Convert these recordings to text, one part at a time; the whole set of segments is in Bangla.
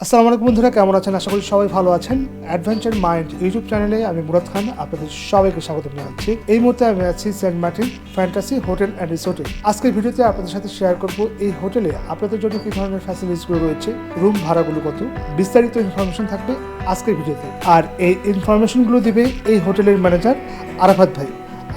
আসসালামু আলাইকুম বন্ধুরা, কেমন আছেন? আশা করি সবাই ভালো আছেন। অ্যাডভেঞ্চার মাইন্ড ইউটিউব চ্যানেলে আমি মুরাদ খান আপনাদের সবাইকে স্বাগত জানাচ্ছি। এই মুহূর্তে আমি আছি Saint Martin Fantasy Hotel and রিসোর্টে। আজকের ভিডিওতে আপনাদের সাথে শেয়ার করব এই হোটেলে আপনাদের জন্য কি ধরনের ফ্যাসিলিটিসগুলো রয়েছে, রুম ভাড়াগুলো কত, বিস্তারিত ইনফরমেশন থাকবে আজকের ভিডিওতে। আর এই ইনফরমেশনগুলো দিবে এই হোটেলের ম্যানেজার আরাফাত ভাই।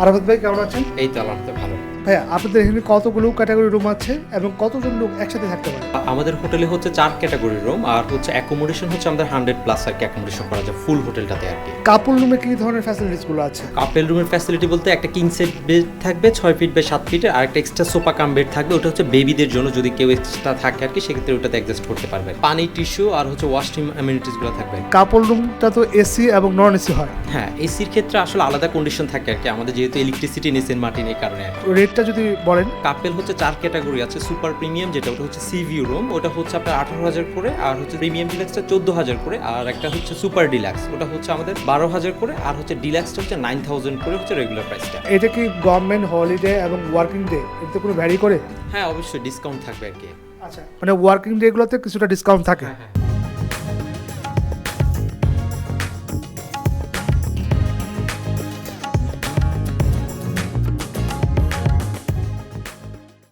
আরাফাত ভাই কেমন আছেন? এই তো আলহামদুলিল্লাহ ভালো। ভাইয়া, আপনাদের এখানে কতগুলো ক্যাটাগরি রুম আছে এবং কতজন লোক একসাথে থাকতে পারে? আমাদের হোটেলে হচ্ছে 4 ক্যাটাগরির রুম, আর হচ্ছে অ্যাকোমোডেশন হচ্ছে আমাদের 100+ আর কি অ্যাকোমোডেশন করা যায় ফুল হোটেলটাতে আর কি। কাপল রুমে কি ধরনের ফ্যাসিলিটিসগুলো আছে? কাপল রুমের ফ্যাসিলিটি বলতে একটা কিং সাইজ বেড থাকবে 6 ফিট বাই 7 ফিটের, আর একটা এক্সট্রা সোফা কাম বেড থাকবে। ওটা হচ্ছে বেবিদের জন্য, যদি কেউ এক্সট্রা থাকে আর কি সেক্ষেত্রে ওটাতে অ্যাডজাস্ট করতে পারবে। পানি, টিস্যু আর হচ্ছে ওয়াশরুম অ্যামেনিটিসগুলো থাকবে। কাপল রুমটা তো এসি এবং নন এসি হয়। হ্যাঁ, এসির ক্ষেত্রে আসলে আলাদা কন্ডিশন থাকে আর কি, আমাদের যেহেতু ইলেকট্রিসিটি নেই সেন্ট মার্টিন, এই কারণে। রেটটা যদি বলেন। কাপেল হচ্ছে 4 ক্যাটাগরি আছে। সুপার প্রিমিয়াম যেটা, ওটা হচ্ছে সি ভিউ রুম, ওটা হচ্ছে আপনার 18,000 করে, আর হচ্ছে প্রিমিয়াম ডিলাক্সটা 14,000 করে, আর একটা হচ্ছে সুপার ডিলাক্স, ওটা হচ্ছে আমাদের 12,000 করে, আর হচ্ছে ডিলাক্সটা হচ্ছে 9,000 করে হচ্ছে রেগুলার প্রাইসটা। এটা কি গভর্নমেন্ট হলিডে এবং ওয়ার্কিং ডে এতে কোনো ভ্যারি করে? হ্যাঁ, অবশ্যই ডিসকাউন্ট থাকবে আর কি। আচ্ছা, মানে ওয়ার্কিং ডে গুলোতে কিছুটা ডিসকাউন্ট থাকে। হ্যাঁ।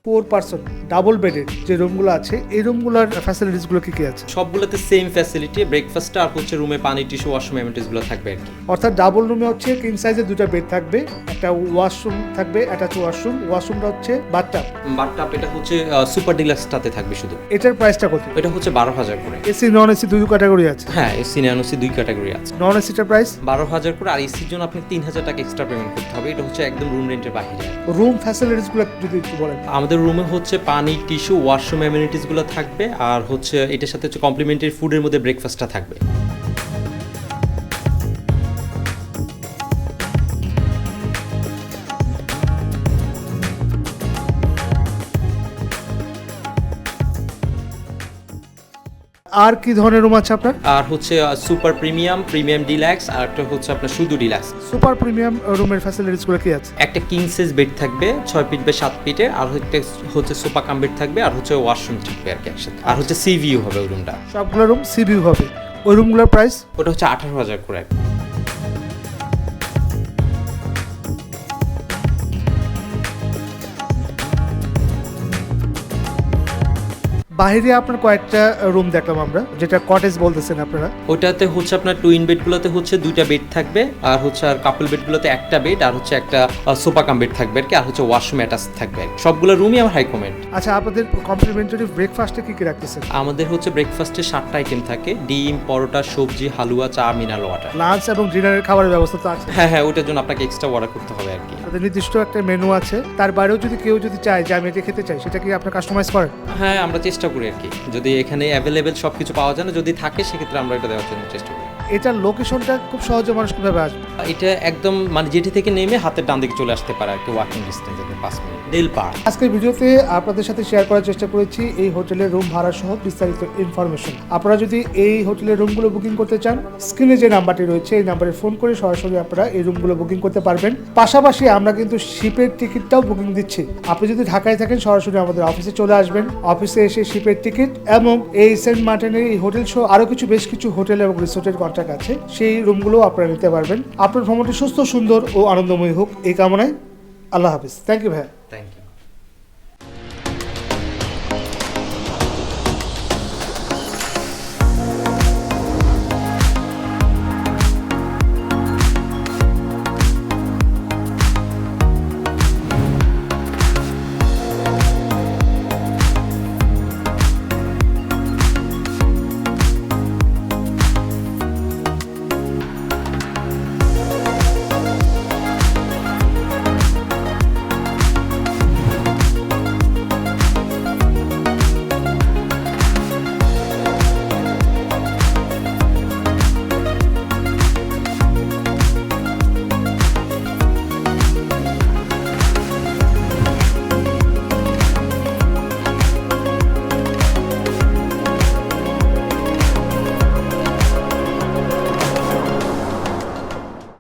ফোর পারসন ডাবল বেডের যে রুমগুলো আছে, এই রুমগুলোর ফ্যাসিলিটিসগুলো কি কি আছে? সবগুলোতে সেম ফ্যাসিলিটি, ব্রেকফাস্ট আর হচ্ছে রুমে পানি, টিস্যু, ওয়াশরুম অ্যামেনিটিসগুলো থাকবে আর কি। অর্থাৎ ডাবল রুমে হচ্ছে কিং সাইজের দুটো বেড থাকবে, একটা ওয়াশরুম থাকবে, অ্যাটাচ ওয়াশরুম। ওয়াশরুমটা হচ্ছে বাথটাব। বাথটাব এটা হচ্ছে সুপার ডিলাক্সটাতে থাকবে শুধু। এটার প্রাইসটা কত? এটা হচ্ছে 12,000 করে। এসি নন এসি দুই ক্যাটাগরি আছে? হ্যাঁ, এসি নন এসি 2 ক্যাটাগরি আছে। নন এসিটার প্রাইস 12,000 করে, আর এসির জন্য আপনি 3,000 টাকা এক্সট্রা পেমেন্ট করতে হবে। এটা হচ্ছে একদম রুম রেন্টের বাইরে। রুম ফ্যাসিলিটিসগুলো যদি একটু বলেন। আমাদের রুমে হচ্ছে পানি, টিস্যু, ওয়াশরুম অ্যামেনিটিসগুলো থাকবে, আর হচ্ছে এটার সাথে হচ্ছে কমপ্লিমেন্টারি ফুডের মধ্যে ব্রেকফাস্টটা থাকবে। আর কি ধরনের রুম আছে আপনার? আর হচ্ছে সুপার প্রিমিয়াম, প্রিমিয়াম ডিলাক্স, আর একটা হচ্ছে আপনার শুধু ডিলাক্স। সুপার প্রিমিয়াম রুমের ফ্যাসিলিটিসগুলো কি আছে? একটা কিং সাইজ বেড থাকবে 6 ফিট বাই 7 ফিটের, আর হচ্ছে সোফা কাম বেড থাকবে, আর হচ্ছে ওয়াশরুম থাকবে আর কি একসাথে, আর হচ্ছে সি ভিউ হবে ওই রুমটা। সবগুলো রুম সি ভিউ হবে। ওই রুমগুলোর প্রাইস ওটা হচ্ছে 18,000 করে। বাইরে আপনার কয়েকটা রুম দেখলাম আমরা, যেটা কটেজ বলতেছেন আপনারা। ওটাতে হচ্ছে আপনার টুইন বেডগুলোতে হচ্ছে 2টা বেড থাকবে, আর হচ্ছে আর কাপল বেডগুলোতে একটা বেড, আর হচ্ছে একটা সোফা কাম বেড থাকবে আর কি, আর হচ্ছে ওয়াশরুম অ্যাটাচ থাকবে। সবগুলো রুমই আমার হাই কমেন্ট। আচ্ছা, আপনাদের কমপ্লিমেন্টারি ব্রেকফাস্টে কি কি রাখতেছেন? আমাদের হচ্ছে ব্রেকফাস্টে 7টা আইটেম থাকে: ডিম, পরোটা, সবজি, হালুয়া, চা, মিনারেল ওয়াটার। লাঞ্চ এবং ডিনারের খাবারের ব্যবস্থা তো আছে? হ্যাঁ, ওটার জন্য আপনাকে এক্সট্রা অর্ডার করতে হবে আর কি। তাদের নির্দিষ্ট একটা মেনু আছে, তার বাইরেও যদি কেউ চায় যে আমি এটা খেতে চাই, সেটা কি আপনার কাস্টমাইজ করেন? হ্যাঁ, আমরা চেষ্টা করি আর কি, যদি এখানে অ্যাভেলেবেল সবকিছু পাওয়া যায় না, যদি থাকে সেক্ষেত্রে আমরা এটা দেওয়ার জন্য চেষ্টা করি। এটার লোকেশনটা খুব সহজে মানুষ কিভাবে আসবে? এটা একদম মানে যেটি থেকে নেমে হাতের ডান দিকে চলে আসতে পারে আর কি, walking distance 5 minute. Dell Park. আজকের ভিডিওতে আপনাদের সাথে শেয়ার করার চেষ্টা করেছি এই হোটেলের রুম ভাড়া সহ বিস্তারিত ইনফরমেশন। আপনারা যদি এই হোটেলের রুমগুলো বুকিং করতে চান, স্ক্রিনে যে নাম্বারটি রয়েছে এই নাম্বারে ফোন করে সরাসরি আপনারা এই রুমগুলো বুকিং করতে পারবেন। পাশাপাশি আমরা কিন্তু শিপের টিকিটটাও বুকিং দিচ্ছি। আপনি যদি ঢাকায় থাকেন, সরাসরি আমাদের অফিসে চলে আসবেন। অফিসে এসে শিপের টিকিট এবং এই সেন্ট মার্টিনের এই হোটেল সহ আরো বেশ কিছু হোটেল এবং রিসোর্টের কন্ট্রাক্ট আছে, সেই রুমগুলো আপনারা নিতে পারবেন। আপনার ভ্রমণটি সুস্থ, সুন্দর ও আনন্দময় হোক এই কামনায় আল্লাহ হাফিজ। থ্যাংক ইউ ভাইয়া। Thank you.